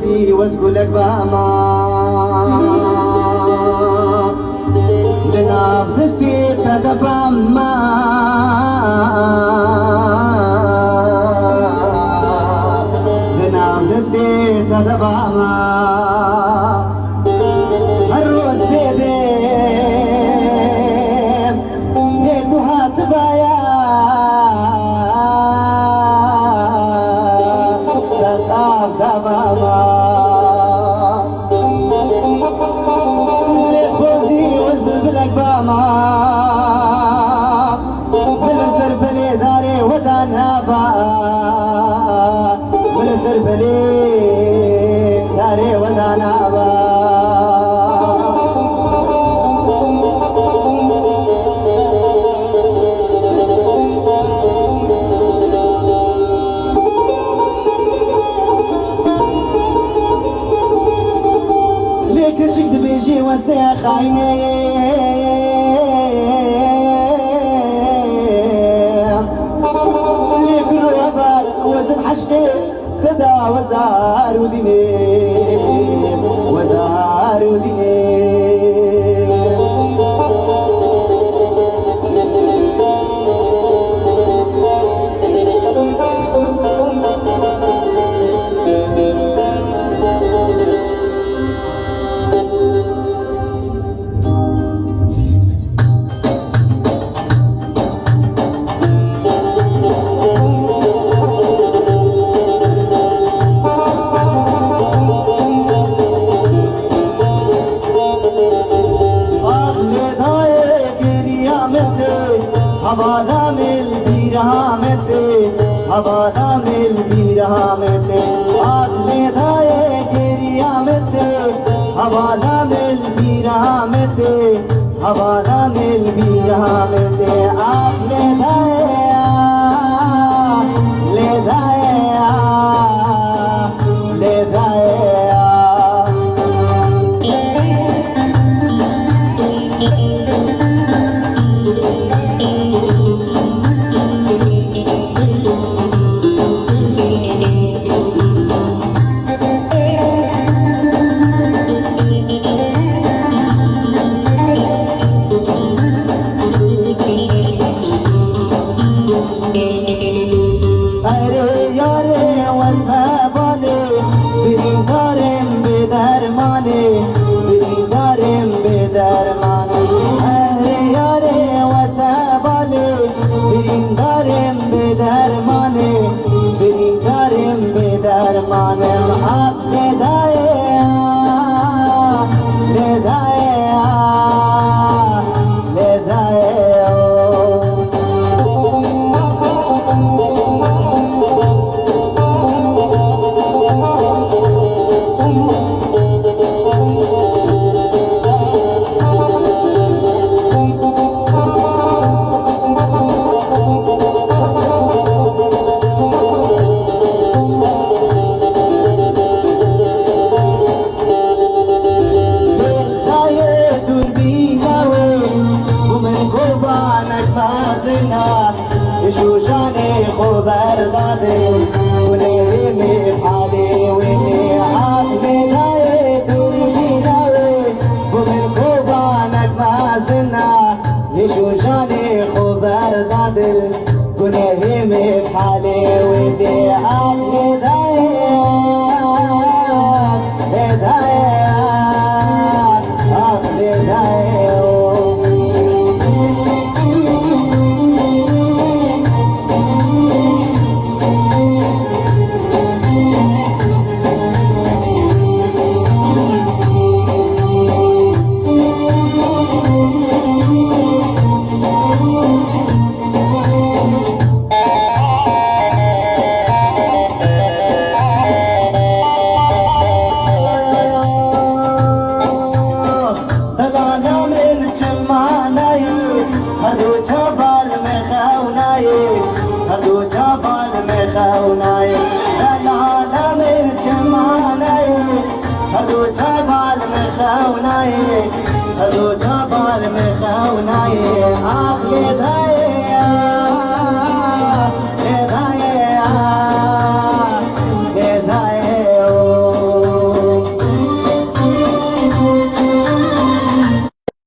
بوسي واسقلك باما لنا بتستي تدبما لنا بتستي تدبما الروز بيديم بيتها تبايا تسعب دبما لفوزي وزن بلك باما بلسر بلي داري ودانا با بلسر بلي داري ودانا با كرجك بيجي وسط خايني ليك الربال وزن حشتي تدا وزار وديني وزار وديني हवाला मिल भी रहा मैं ते हवाला मिल भी रहा मैं ते आग में धाए गिरिया में ते हवाला मिल भी रहा मैं ते हवाला मिल भी रहा मैं ते आग ले धाए ले धाए ले धाए هدو جبال مخاوناي عقلي